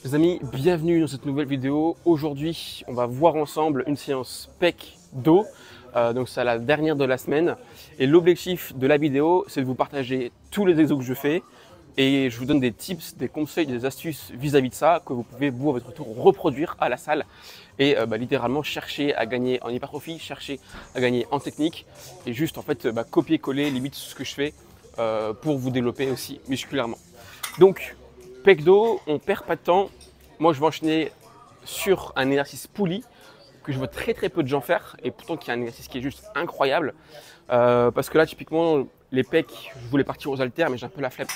Les amis, bienvenue dans cette nouvelle vidéo. Aujourd'hui, on va voir ensemble une séance pec dos. Donc c'est la dernière de la semaine. Et l'objectif de la vidéo, c'est de vous partager tous les exos que je fais. Et je vous donne des tips, des conseils, des astuces vis-à-vis de ça que vous pouvez, vous, à votre tour, reproduire à la salle. Et littéralement chercher à gagner en hypertrophie, chercher à gagner en technique. Et juste en fait copier-coller limite ce que je fais pour vous développer aussi musculairement. Donc, pec dos, on perd pas de temps. Moi, je vais enchaîner sur un exercice poulie que je vois très peu de gens faire et pourtant qui est un exercice qui est juste incroyable. Parce que là, typiquement, les pecs, je voulais partir aux haltères, mais j'ai un peu la flemme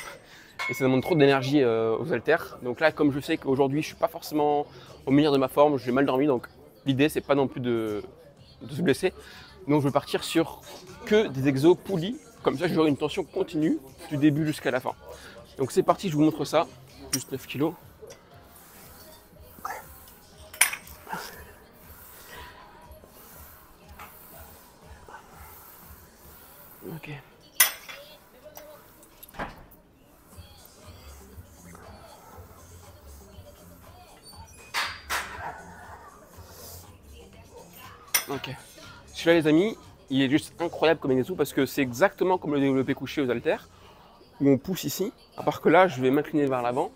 et ça demande trop d'énergie aux haltères. Donc là, comme je sais qu'aujourd'hui, je suis pas forcément au meilleur de ma forme, j'ai mal dormi, donc l'idée, c'est pas non plus de se blesser. Donc, je vais partir sur que des exos poulies. Comme ça, j'aurai une tension continue du début jusqu'à la fin. Donc c'est parti, je vous montre ça. Juste 9 kg. Ok. Ok. Celui-là, les amis, il est juste incroyable comme exo parce que c'est exactement comme le développé couché aux haltères où on pousse ici. À part que là, je vais m'incliner vers l'avant.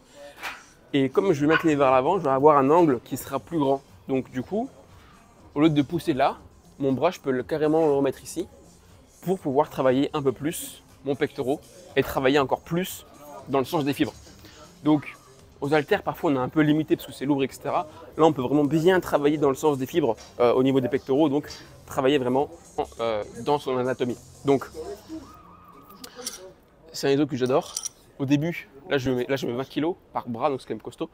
Et comme je vais m'incliner vers l'avant, je vais avoir un angle qui sera plus grand. Donc du coup, au lieu de pousser là, mon bras, je peux carrément le remettre ici pour pouvoir travailler un peu plus mon pectoral et travailler encore plus dans le sens des fibres. Donc, aux haltères, parfois, on est un peu limité parce que c'est lourd, etc. Là, on peut vraiment bien travailler dans le sens des fibres au niveau des pectoraux, donc travailler vraiment dans son anatomie. Donc, c'est un exo que j'adore. Au début, là je mets 20 kg par bras, donc c'est quand même costaud.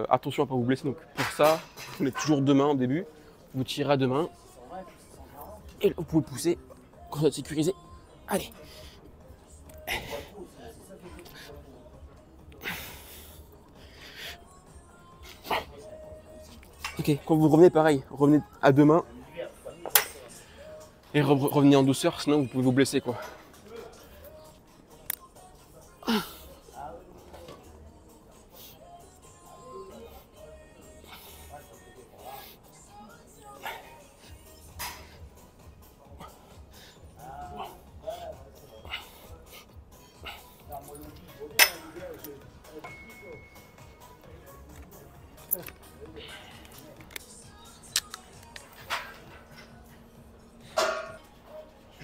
Attention à ne pas vous blesser, donc pour ça, vous mettez toujours deux mains au début. Vous tirez à deux mains. Et là, vous pouvez pousser quand vous êtes sécurisé. Allez. Ok, quand vous revenez, pareil, revenez à deux mains. Et revenez en douceur, sinon vous pouvez vous blesser, quoi.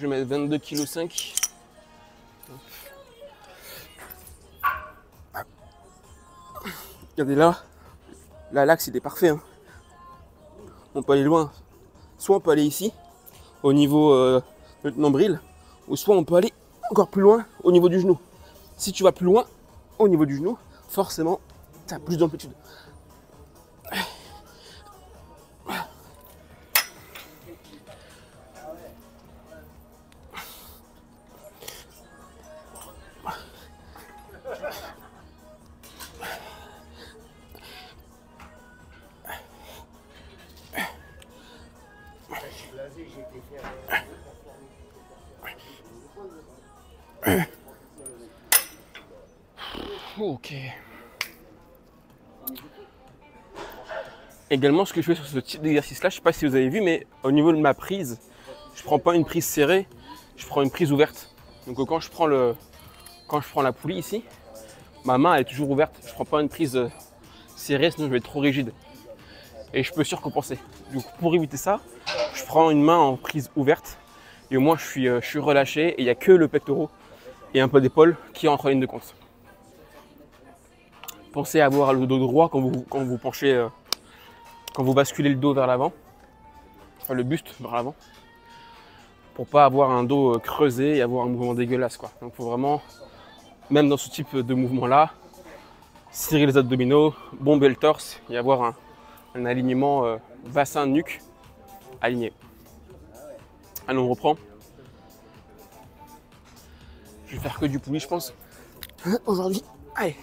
Je vais mettre 22,5 kg. Regardez là, l'axe il est parfait. Hein. On peut aller loin. Soit on peut aller ici, au niveau de nombril, ou soit on peut aller encore plus loin au niveau du genou. Si tu vas plus loin au niveau du genou, forcément, tu as plus d'amplitude. Ok. Également, ce que je fais sur ce type d'exercice-là, je ne sais pas si vous avez vu, mais au niveau de ma prise, je ne prends pas une prise serrée, je prends une prise ouverte. Donc quand je prends la poulie ici, ma main elle est toujours ouverte. Je ne prends pas une prise serrée, sinon je vais être trop rigide. Et je peux surcompenser. Donc pour éviter ça, je prends une main en prise ouverte et au moins je suis relâché et il n'y a que le pectoral et un peu d'épaule qui entre en ligne de compte. Pensez à avoir le dos droit quand vous penchez, quand vous basculez le dos vers l'avant, enfin le buste vers l'avant, pour pas avoir un dos creusé et avoir un mouvement dégueulasse, quoi. Donc il faut vraiment, même dans ce type de mouvement-là, serrer les abdominaux, bomber le torse et avoir un alignement bassin-nuque aligné. Allez, on reprend. Je vais faire que du poulie, je pense, aujourd'hui. Allez.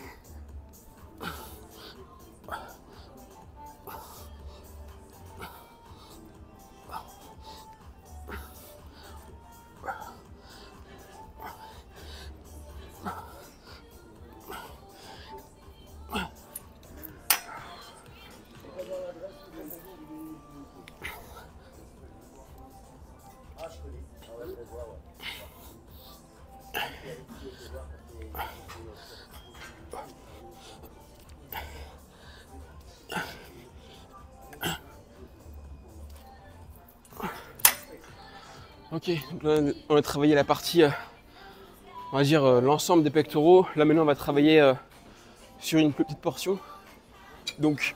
Ok, donc là, on a travaillé la partie, on va dire l'ensemble des pectoraux. Là maintenant on va travailler sur une plus petite portion. Donc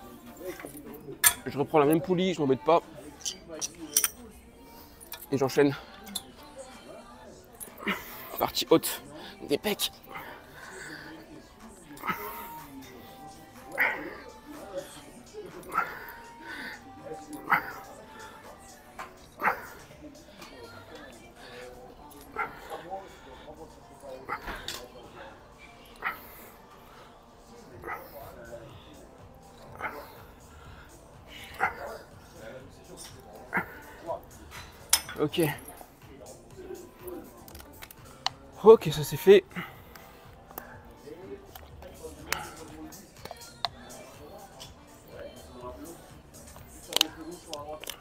je reprends la même poulie, je m'embête pas. Et j'enchaîne. Partie haute des pecs. Ok. Ok, ça c'est fait.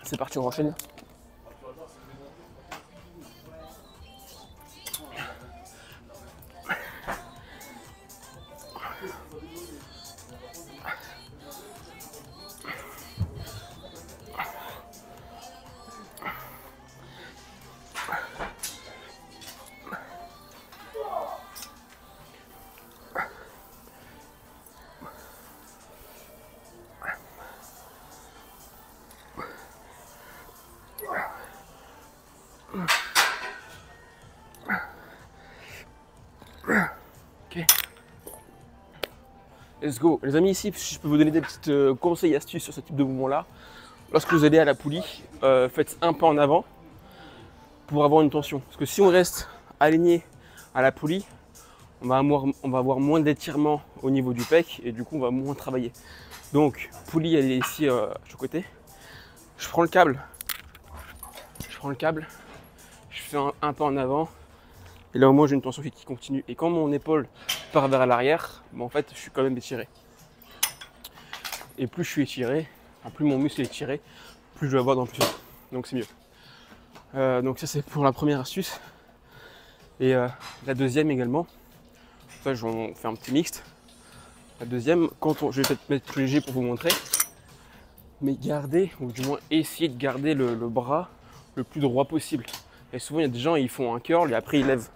C'est parti, on enchaîne. Ok. Let's go. Les amis, ici, si je peux vous donner des petits conseils et astuces sur ce type de mouvement-là. Lorsque vous allez à la poulie, faites un pas en avant pour avoir une tension. Parce que si on reste aligné à la poulie, on va avoir moins d'étirement au niveau du pec et du coup on va moins travailler. Donc poulie elle est ici à chaque côté. Je prends le câble, je fais un pas en avant et là au moins j'ai une tension qui continue. Et quand mon épaule part vers l'arrière, ben, en fait je suis quand même étiré. Et plus je suis étiré, enfin, plus mon muscle est étiré, plus je vais avoir d'amplitude. Donc c'est mieux. Donc ça c'est pour la première astuce. Et la deuxième également, ça j'en fais un petit mixte. La deuxième, je vais peut-être mettre plus léger pour vous montrer, mais garder, ou du moins essayer de garder le bras le plus droit possible. Et souvent il y a des gens, ils font un curl et après ils lèvent.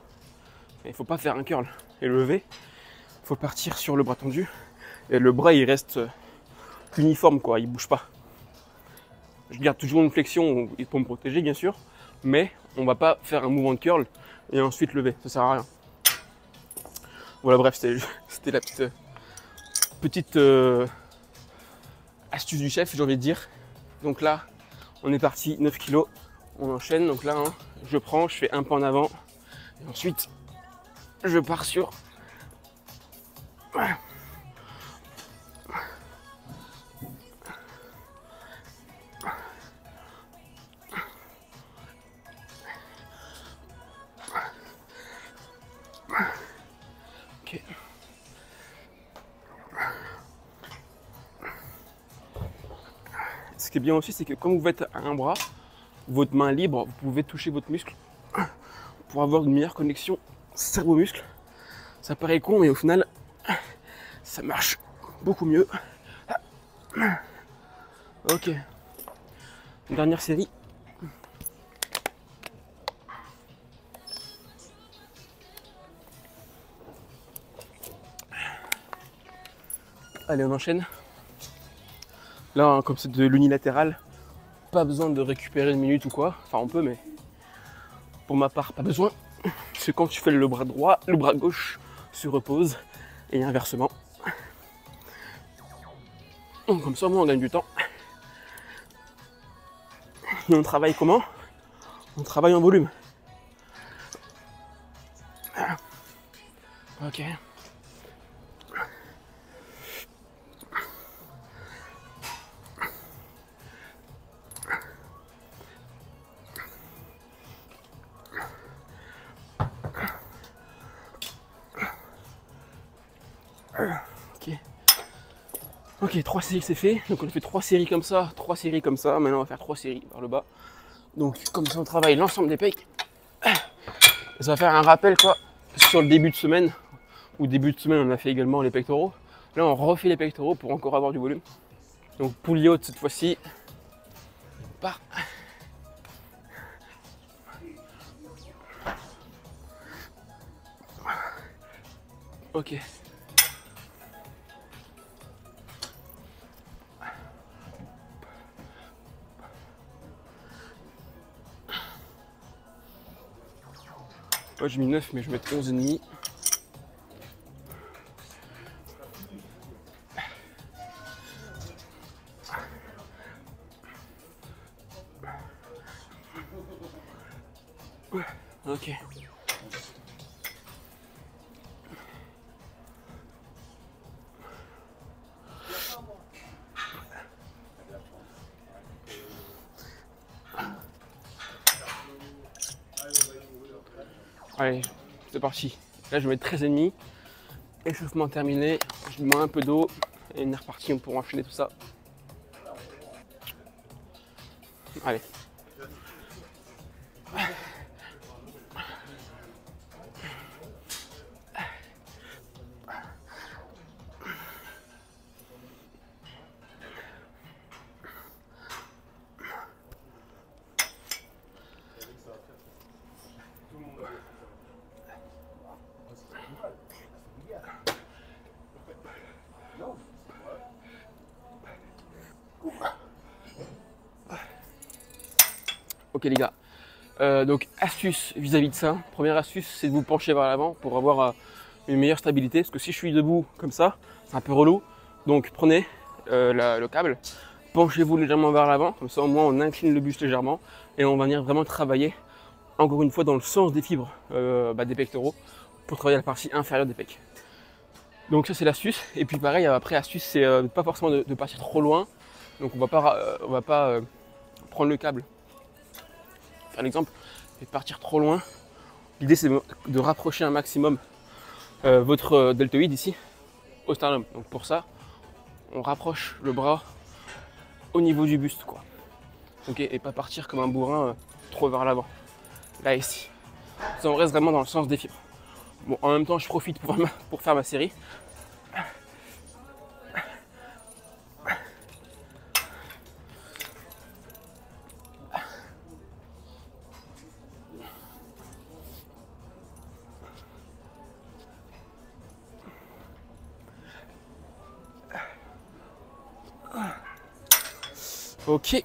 Il ne faut pas faire un curl et lever, il faut partir sur le bras tendu. Et le bras il reste uniforme quoi, il bouge pas. Je garde toujours une flexion pour me protéger bien sûr, mais on va pas faire un mouvement de curl et ensuite lever, ça sert à rien. Voilà, bref, c'était la petite astuce du chef, j'ai envie de dire. Donc là, on est parti 9 kg, on enchaîne. Donc là, hein, je fais un pas en avant et ensuite je pars sur. Voilà. Ok. Ce qui est bien aussi, c'est que quand vous faites un bras, votre main libre, vous pouvez toucher votre muscle pour avoir une meilleure connexion cerveau-muscle. Ça paraît con, mais au final, ça marche beaucoup mieux. Ok. Dernière série. Allez, on enchaîne. Là, hein, comme c'est de l'unilatéral, pas besoin de récupérer une minute ou quoi. Enfin, on peut, mais pour ma part, pas besoin. C'est quand tu fais le bras droit, le bras gauche se repose et inversement. Donc, comme ça, moi, on gagne du temps. Et on travaille comment? On travaille en volume. Ok. Ok, 3 séries c'est fait. Donc on a fait 3 séries comme ça, 3 séries comme ça. Maintenant on va faire 3 séries par le bas. Donc comme ça on travaille l'ensemble des pecs. Et ça va faire un rappel quoi sur le début de semaine. Ou début de semaine on a fait également les pectoraux. Là on refait les pectoraux pour encore avoir du volume. Donc poulie haute cette fois-ci. Par. Ok. Moi j'ai mis 9 mais je vais mettre 11,5. Ok. Allez, c'est parti. Là je vais mettre 13,5. Échauffement terminé. Je mets un peu d'eau et on est reparti, on pourra enchaîner tout ça. Allez. Ok les gars, donc astuce vis-à-vis de ça. Première astuce, c'est de vous pencher vers l'avant pour avoir une meilleure stabilité. Parce que si je suis debout comme ça, c'est un peu relou. Donc prenez le câble, penchez-vous légèrement vers l'avant. Comme ça au moins on incline le buste légèrement. Et on va venir vraiment travailler, encore une fois, dans le sens des fibres des pectoraux. Pour travailler la partie inférieure des pecs. Donc ça c'est l'astuce. Et puis pareil, après astuce, c'est pas forcément de partir trop loin. Donc on va pas prendre le câble, faire l'exemple, et partir trop loin. L'idée c'est de rapprocher un maximum votre deltoïde ici au sternum. Donc pour ça, on rapproche le bras au niveau du buste, quoi. Ok, et pas partir comme un bourrin trop vers l'avant. Là ici, ça on reste vraiment dans le sens des fibres. Bon, en même temps, je profite pour faire ma série. Ok.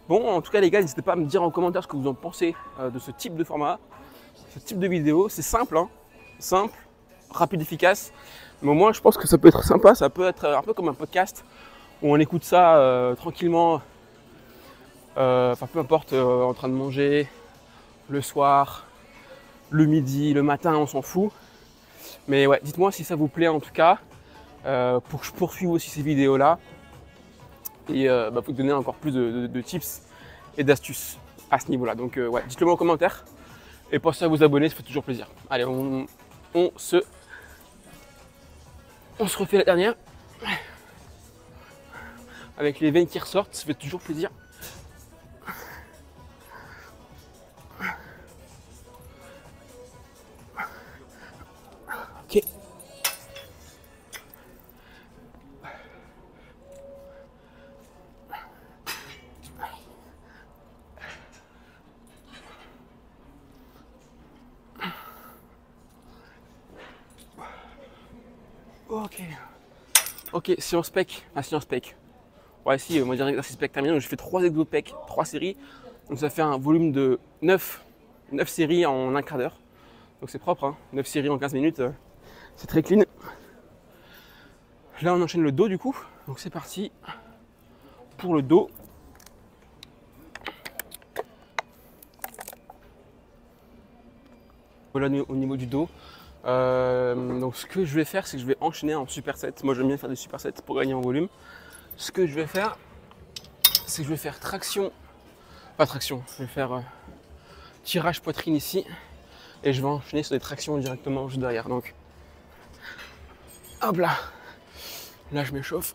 Bon, en tout cas les gars, n'hésitez pas à me dire en commentaire ce que vous en pensez de ce type de format, ce type de vidéo. C'est simple, hein, simple, rapide, efficace. Mais au moins, je pense que ça peut être sympa. Ça peut être un peu comme un podcast où on écoute ça tranquillement. Enfin, peu importe, en train de manger, le soir, le midi, le matin, on s'en fout. Mais ouais, dites-moi si ça vous plaît en tout cas, pour que je poursuive aussi ces vidéos-là. Et vous donner encore plus de tips et d'astuces à ce niveau-là. Donc ouais, dites-le moi en commentaire. Et pensez à vous abonner, ça fait toujours plaisir. Allez, on se refait la dernière. Avec les veines qui ressortent, ça fait toujours plaisir. Ok. Ok. Ok, séance pec. Séance pec. Ouais, ici, moi, j'ai un exercice pec terminé. Donc, j'ai fait 3 exos pec, 3 séries. Donc, ça fait un volume de 9 séries en un quart d'heure. Donc, c'est propre, hein. 9 séries en 15 minutes. C'est très clean. Là, on enchaîne le dos, du coup. Donc, c'est parti pour le dos. Voilà, au niveau du dos. Donc, ce que je vais faire, c'est que je vais enchaîner en superset. Moi, j'aime bien faire des supersets pour gagner en volume. Ce que je vais faire, c'est que je vais faire traction. Pas traction, je vais faire tirage poitrine ici. Et je vais enchaîner sur des tractions directement juste derrière. Donc, hop là. Là, je m'échauffe.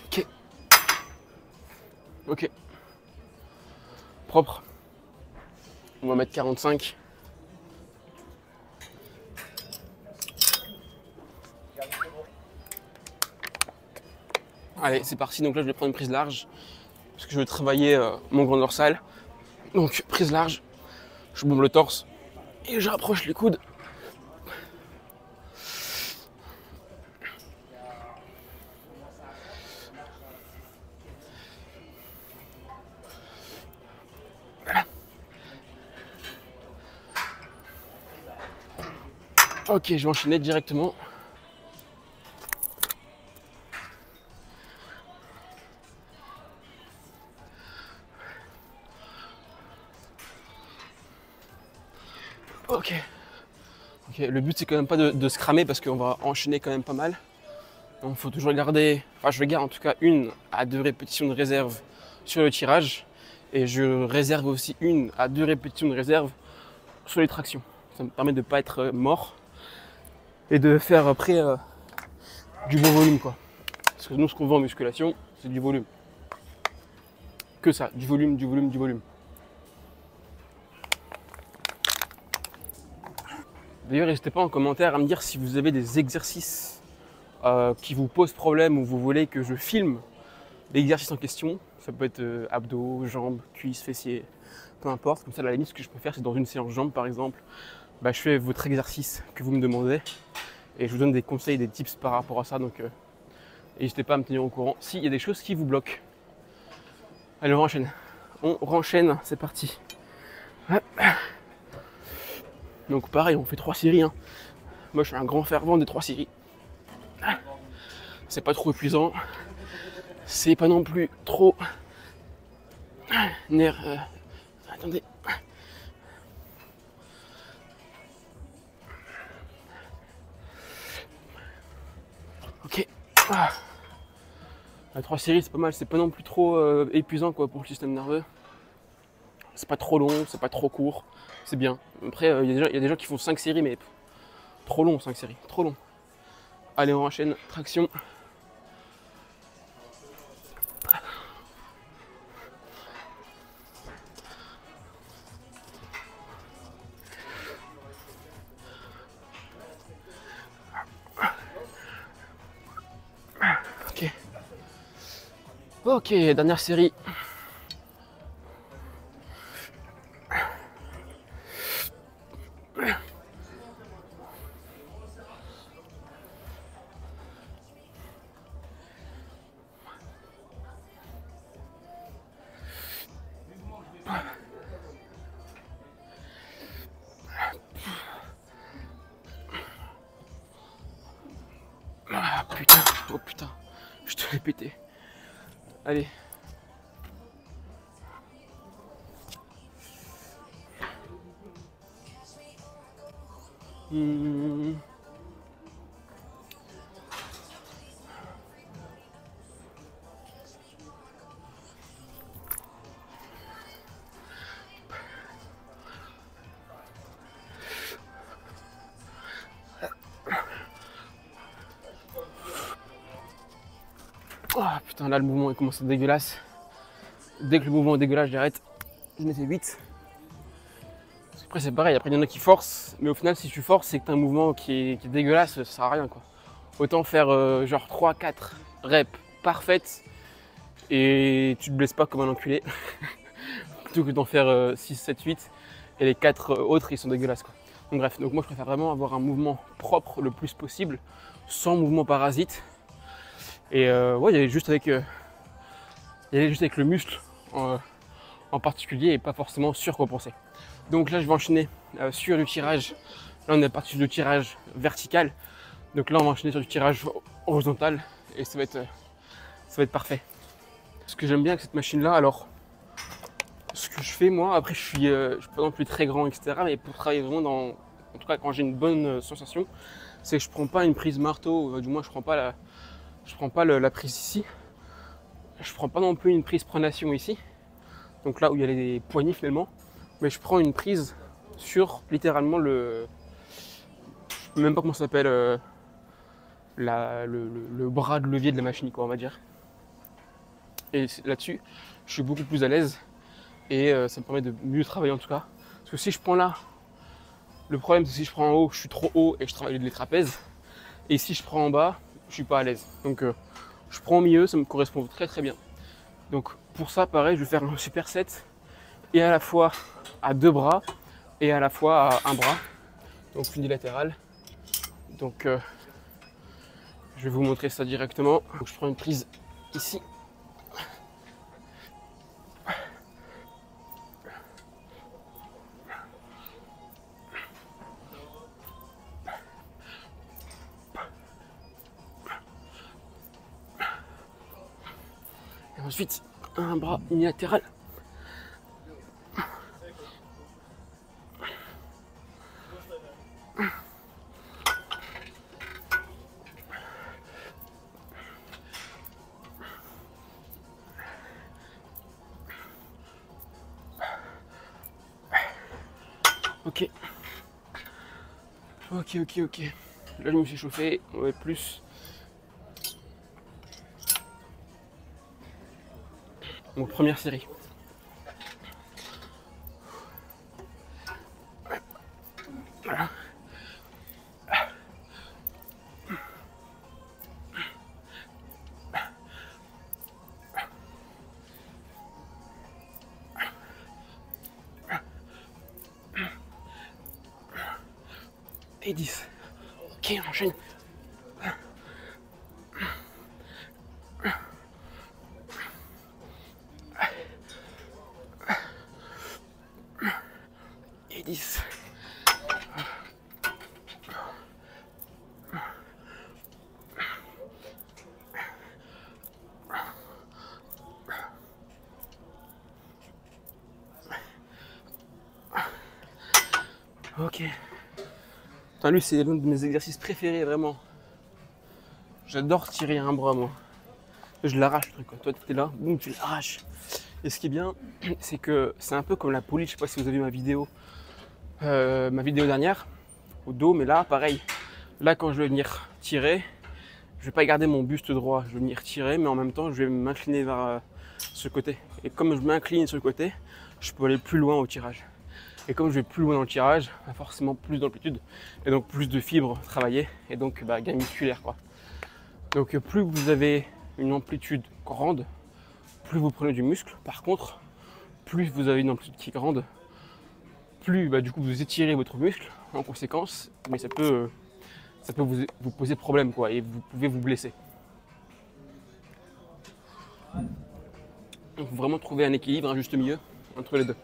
Ok. Ok. Propre. On va mettre 45. Allez, c'est parti. Donc là, je vais prendre une prise large parce que je vais travailler mon grand dorsal. Donc, prise large, je bombe le torse et je rapproche les coudes. Voilà. Ok, je vais enchaîner directement. Ok. Ok, le but c'est quand même pas de se cramer parce qu'on va enchaîner quand même pas mal. Donc il faut toujours garder, enfin je garde en tout cas 1 à 2 répétitions de réserve sur le tirage. Et je réserve aussi 1 à 2 répétitions de réserve sur les tractions. Ça me permet de ne pas être mort et de faire après du bon volume quoi. Parce que nous ce qu'on veut en musculation, c'est du volume. Que ça, du volume, du volume, du volume. D'ailleurs, n'hésitez pas en commentaire à me dire si vous avez des exercices qui vous posent problème ou vous voulez que je filme l'exercice en question. Ça peut être abdos, jambes, cuisses, fessiers, peu importe. Comme ça, à la limite, ce que je peux faire, c'est dans une séance jambes par exemple, je fais votre exercice que vous me demandez et je vous donne des conseils, des tips par rapport à ça. Donc, n'hésitez pas à me tenir au courant s'il y a des choses qui vous bloquent. Allez, on renchaîne. On renchaîne, c'est parti. Donc pareil, on fait 3 séries. Hein. Moi, je suis un grand fervent des 3 séries. C'est pas trop épuisant. C'est pas non plus trop attendez. Ok. La 3 séries, c'est pas mal. C'est pas non plus trop épuisant quoi pour le système nerveux. C'est pas trop long, c'est pas trop court. C'est bien. Après, il y a des gens qui font 5 séries, mais trop long, 5 séries. Trop long. Allez, on enchaîne. Traction. Ok. Ok, dernière série. Ah putain, oh putain, je te l'ai pété. Allez. Oh putain, là le mouvement il commence à être dégueulasse. Dès que le mouvement est dégueulasse, j'arrête. Je mets 8. Après c'est pareil, après il y en a qui forcent, mais au final si tu forces c'est que t'as un mouvement qui est dégueulasse, ça sert à rien quoi. Autant faire genre 3-4 reps parfaites et tu te blesses pas comme un enculé. Plutôt que d'en faire 6, 7, 8 et les 4 autres ils sont dégueulasses quoi. Donc bref, donc moi je préfère vraiment avoir un mouvement propre le plus possible, sans mouvement parasite. Et ouais, il y allait juste avec le muscle en particulier et pas forcément surcompensé. Donc là je vais enchaîner sur du tirage. Là on est parti sur du tirage vertical. Donc là on va enchaîner sur du tirage horizontal et ça va être parfait. Ce que j'aime bien avec cette machine là, alors ce que je fais moi, après je suis pas non plus très grand etc. Mais pour travailler vraiment en tout cas quand j'ai une bonne sensation, c'est que je prends pas une prise marteau, du moins je prends pas la prise ici. Je prends pas non plus une prise pronation ici. Donc là où il y a les poignées finalement. Mais je prends une prise sur littéralement je sais même pas comment ça s'appelle, le bras de levier de la machine quoi on va dire. Et là-dessus, je suis beaucoup plus à l'aise et ça me permet de mieux travailler en tout cas. Parce que si je prends là, le problème c'est que si je prends en haut, je suis trop haut et je travaille les trapèzes. Et si je prends en bas, je suis pas à l'aise. Donc Je prends au milieu, ça me correspond très très bien. Donc pour ça, pareil, je vais faire un superset et à la fois à 2 bras et à la fois à un bras, donc unilatéral. Donc je vais vous montrer ça directement. Donc, je prends une prise ici. Et ensuite, un bras unilatéral. Ok. Ok. Là, je me suis chauffé. On va plus. Donc, première série. Voilà. Et 10. Ok, on enchaîne. Et 10. Ok. Putain, lui, c'est l'un de mes exercices préférés, vraiment. J'adore tirer un bras, moi. Je l'arrache, le truc, quoi. Toi, tu es là, boum, tu l'arraches. Et ce qui est bien, c'est que c'est un peu comme la poulie. Je sais pas si vous avez vu ma vidéo dernière, au dos, mais là, pareil. Là, quand je vais venir tirer, je vais pas garder mon buste droit. Je vais venir tirer, mais en même temps, je vais m'incliner vers ce côté. Et comme je m'incline sur le côté, je peux aller plus loin au tirage. Et comme je vais plus loin dans le tirage, forcément plus d'amplitude et donc plus de fibres travaillées et donc gain musculaire, quoi. Donc plus vous avez une amplitude grande, plus vous prenez du muscle. Par contre, plus vous avez une amplitude qui est grande, plus du coup vous étirez votre muscle en conséquence, mais ça peut vous poser problème, quoi, et vous pouvez vous blesser. Donc vraiment trouver un équilibre, un juste milieu entre les deux.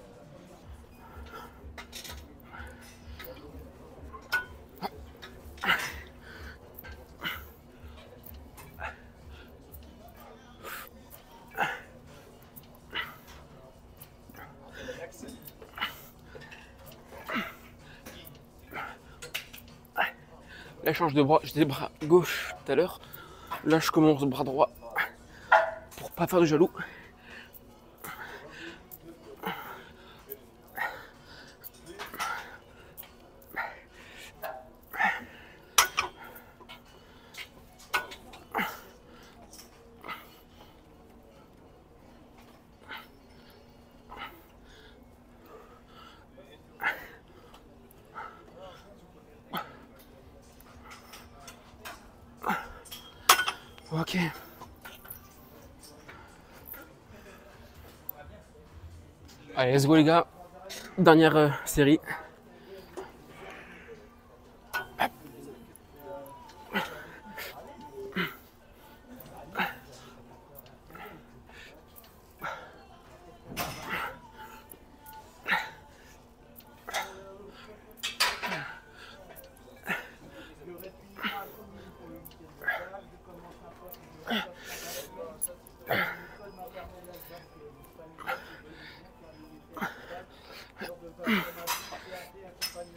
Là, je change de bras. J'étais bras gauche tout à l'heure. Là, je commence bras droit pour pas faire de jaloux. Ok. Allez, let's go les gars. Dernière série.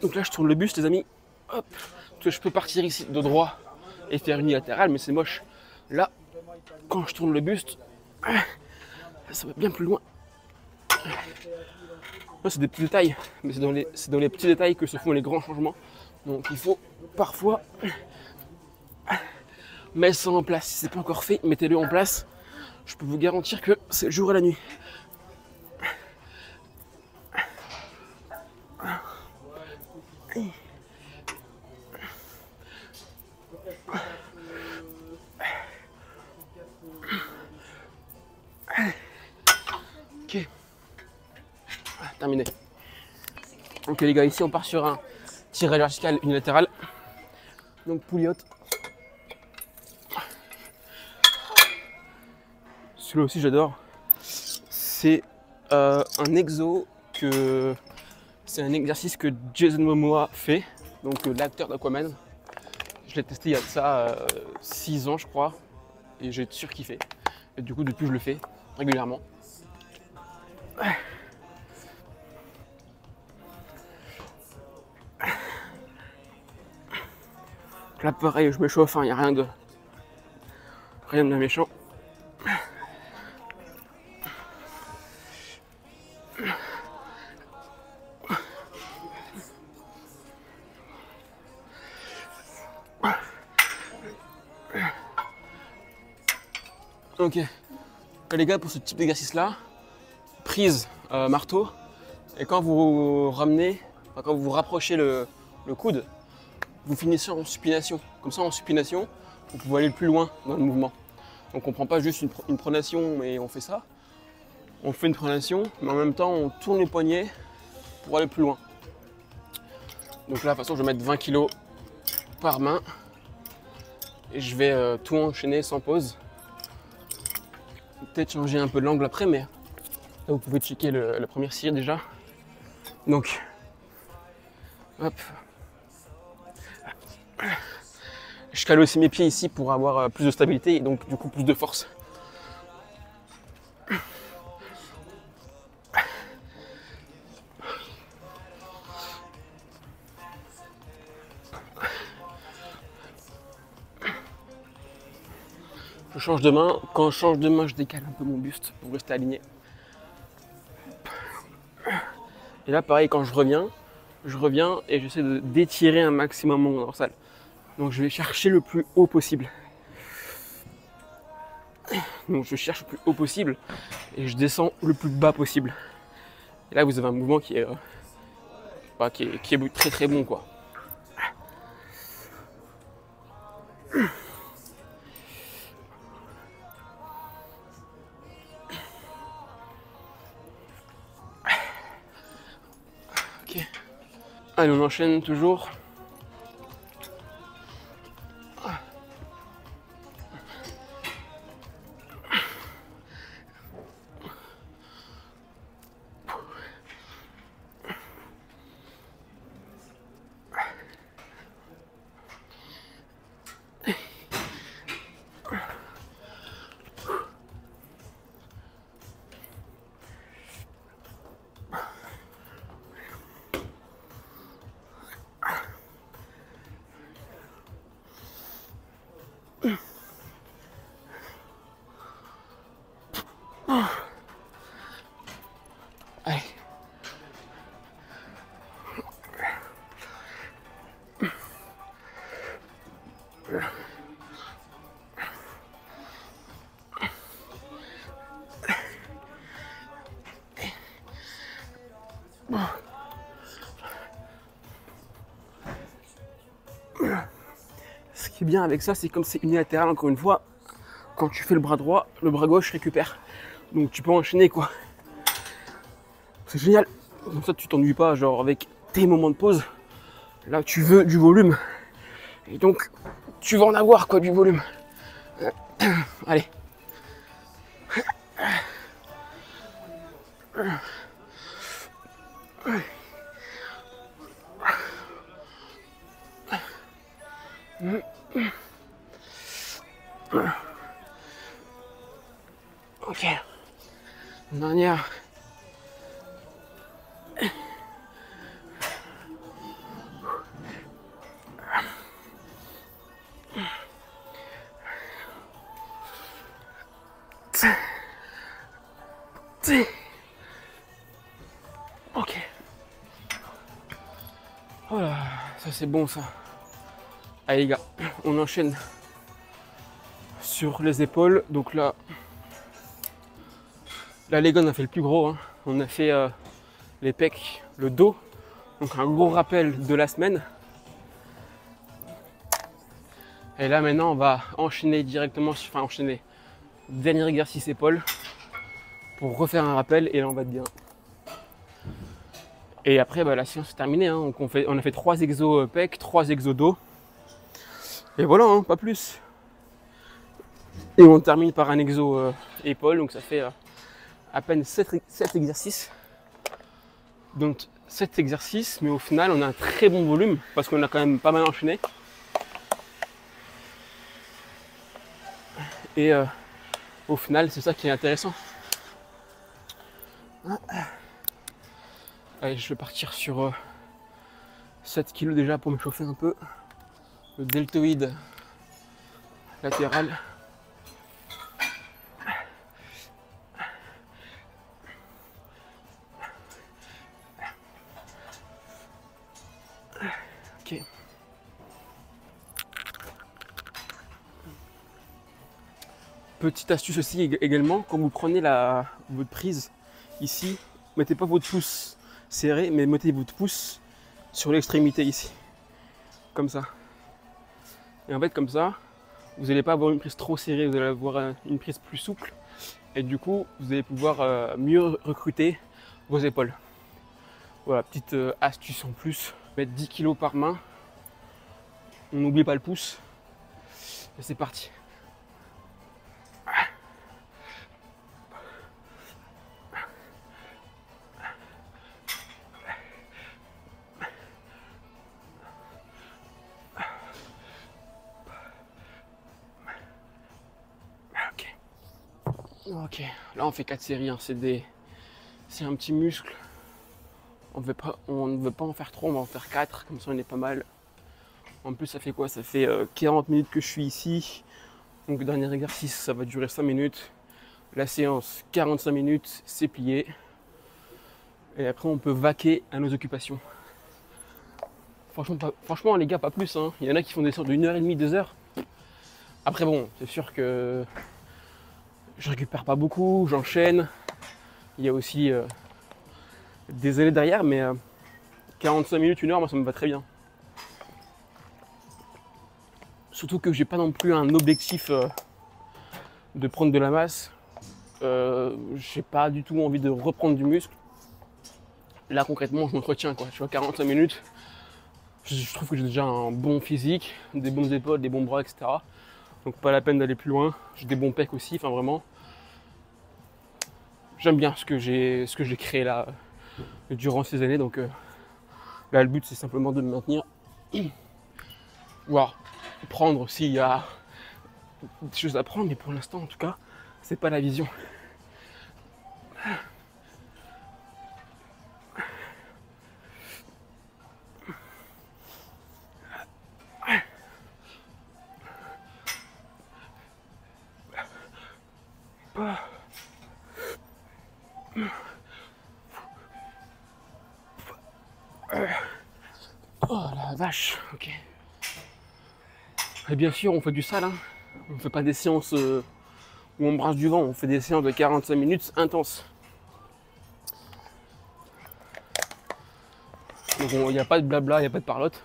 Donc là, je tourne le buste, les amis. Hop. Parce que je peux partir ici de droit et faire unilatéral, mais c'est moche. Là, quand je tourne le buste, ça va bien plus loin. Là, c'est des petits détails, mais c'est dans les petits détails que se font les grands changements. Donc il faut parfois mettre ça en place. Si c'est pas encore fait, mettez-le en place. Je peux vous garantir que c'est le jour et la nuit. terminé. Ok les gars, ici on part sur un tirage vertical unilatéral. Donc poulie haute. Celui-là aussi j'adore. C'est un exo que... C'est un exercice que Jason Momoa fait, donc l'acteur d'Aquaman. Je l'ai testé il y a de ça 6 ans je crois, et j'ai surkiffé. Et du coup depuis je le fais régulièrement. Là pareil, je me chauffe, il n'y a rien de méchant. Ok, les gars, pour ce type d'exercice là, prise marteau, et quand vous ramenez, enfin, quand vous rapprochez le coude, vous finissez en supination. Comme ça en supination, vous pouvez aller le plus loin dans le mouvement. Donc on ne prend pas juste une pronation et on fait ça. On fait une pronation, mais en même temps on tourne les poignets pour aller plus loin. Donc là de toute façon je vais mettre 20 kg par main et je vais tout enchaîner sans pause. Peut-être changer un peu l'angle après, mais là vous pouvez checker la première série déjà. Donc, hop. Je cale aussi mes pieds ici pour avoir plus de stabilité et donc du coup plus de force. Je change de main. Quand je change de main, je décale un peu mon buste pour rester aligné. Et là, pareil, quand je reviens et j'essaie d'étirer un maximum mon dorsal. Donc je vais chercher le plus haut possible. Donc je cherche le plus haut possible et je descends le plus bas possible. Et là, vous avez un mouvement qui est très très bon quoi. Ok. Allez, on enchaîne toujours. Allez. Ce qui est bien avec ça, c'est comme c'est unilatéral, encore une fois, quand tu fais le bras droit, le bras gauche récupère. Donc tu peux enchaîner quoi. C'est génial. Comme ça tu t'ennuies pas genre avec tes moments de pause. Là tu veux du volume. Et donc tu vas en avoir quoi du volume. Allez. Ok. Dernière. Ok. Voilà, ça c'est bon ça. Allez les gars, on enchaîne sur les épaules. Donc là, la leg on a fait le plus gros. Hein. On a fait les pecs, le dos. Donc un gros rappel de la semaine. Et là maintenant on va enchaîner directement, enfin enchaîner. Dernier exercice épaule pour refaire un rappel et là on va être bien. Et après, bah, la séance est terminée. Hein. Donc on a fait 3 exos pec, 3 exos dos. Et voilà, hein, pas plus. Et on termine par un exo épaule. Donc ça fait à peine 7 exercices. Donc 7 exercices, mais au final, on a un très bon volume parce qu'on a quand même pas mal enchaîné. Et au final, c'est ça qui est intéressant. Allez, je vais partir sur 7 kg déjà pour me chauffer un peu. Le deltoïde latéral. Ok. Petite astuce aussi également, quand vous prenez votre prise ici, mettez pas votre pouce serré, mais mettez votre pouce sur l'extrémité ici, comme ça. Et en fait comme ça, vous n'allez pas avoir une prise trop serrée, vous allez avoir une prise plus souple. Et du coup, vous allez pouvoir mieux recruter vos épaules. Voilà, petite astuce en plus. Mettre 10 kg par main. On n'oublie pas le pouce. Et c'est parti. Ok, là on fait 4 séries, hein. C'est un petit muscle. On ne veut pas en faire trop, on va en faire 4, comme ça on est pas mal. En plus ça fait quoi? Ça fait 40 minutes que je suis ici. Donc le dernier exercice ça va durer 5 minutes. La séance 45 minutes, c'est plié. Et après on peut vaquer à nos occupations. Franchement les gars, pas plus, hein. Il y en a qui font des séances de 1h30, 2 heures. Après bon, c'est sûr que je récupère pas beaucoup, j'enchaîne. Il y a aussi des allées derrière, mais 45 minutes, 1 heure, moi ça me va très bien. Surtout que j'ai pas non plus un objectif de prendre de la masse. J'ai pas du tout envie de reprendre du muscle. Là concrètement je m'entretiens quoi. Je suis à 45 minutes. Je trouve que j'ai déjà un bon physique, des bonnes épaules, des bons bras, etc. Donc pas la peine d'aller plus loin. J'ai des bons pecs aussi, enfin vraiment. J'aime bien ce que j'ai créé là durant ces années. Donc là le but c'est simplement de me maintenir. Voire prendre s'il y a des choses à prendre, mais pour l'instant en tout cas, c'est pas la vision. Oh la vache, ok. Et bien sûr, on fait du sale, hein. On fait pas des séances où on brasse du vent, on fait des séances de 45 minutes intenses. Donc il n'y a pas de blabla, il n'y a pas de parlotte.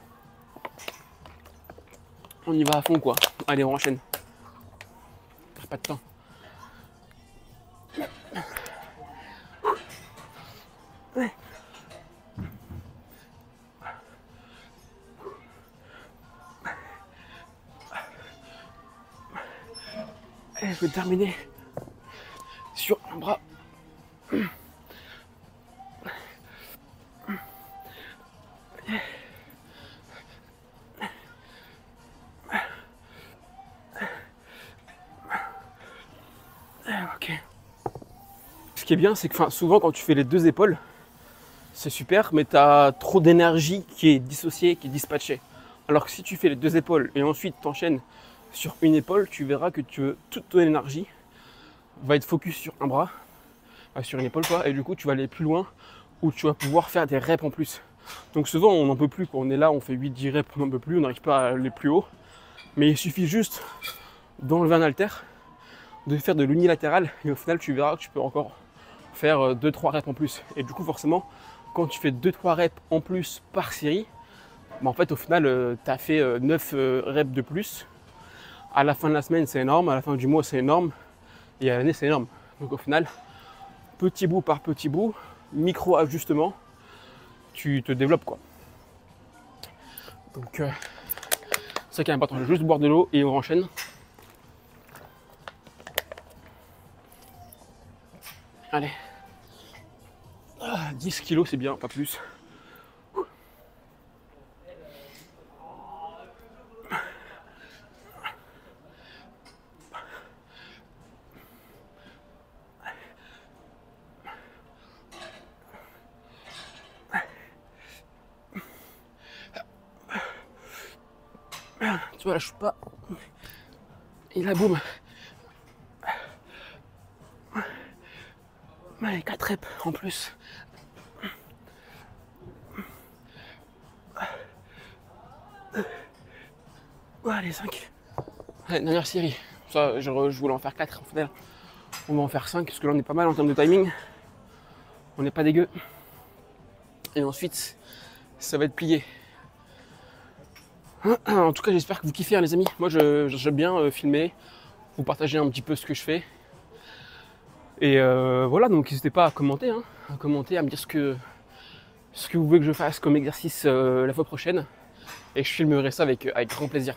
On y va à fond quoi. Allez, on enchaîne. Pas de temps. Et je vais terminer sur un bras. Ok. Ce qui est bien, c'est que souvent quand tu fais les deux épaules, c'est super, mais tu as trop d'énergie qui est dissociée, qui est dispatchée. Alors que si tu fais les deux épaules et ensuite t'enchaînes sur une épaule, tu verras que toute ton énergie va être focus sur un bras, sur une épaule quoi, et du coup tu vas aller plus loin où tu vas pouvoir faire des reps en plus. Donc souvent on n'en peut plus, quand on est là, on fait 8-10 reps, on n'en peut plus, on n'arrive pas à aller plus haut. Mais il suffit juste d'enlever un haltère, de faire de l'unilatéral, et au final tu verras que tu peux encore faire 2-3 reps en plus. Et du coup forcément, quand tu fais 2-3 reps en plus par série, bah en fait au final tu as fait 9 reps de plus. À la fin de la semaine c'est énorme, à la fin du mois c'est énorme, et à l'année c'est énorme. Donc au final, petit bout par petit bout, micro ajustement, tu te développes quoi. Donc c'est ça qui est important, je vais juste boire de l'eau et on enchaîne. Allez. 10 kilos c'est bien, pas plus. Tu vois, là, je suis pas. Et là, boum. Ouais, 4 reps en plus. Ouais, allez, 5. Allez, dernière série. Ça, je voulais en faire 4. En fait, on va en faire 5 parce que là, on est pas mal en termes de timing. On n'est pas dégueu. Et ensuite, ça va être plié. En tout cas, j'espère que vous kiffez, hein, les amis. Moi, j'aime bien filmer, vous partager un petit peu ce que je fais. Et voilà, donc n'hésitez pas à commenter, hein, à me dire ce que vous voulez que je fasse comme exercice la fois prochaine. Et je filmerai ça avec grand plaisir.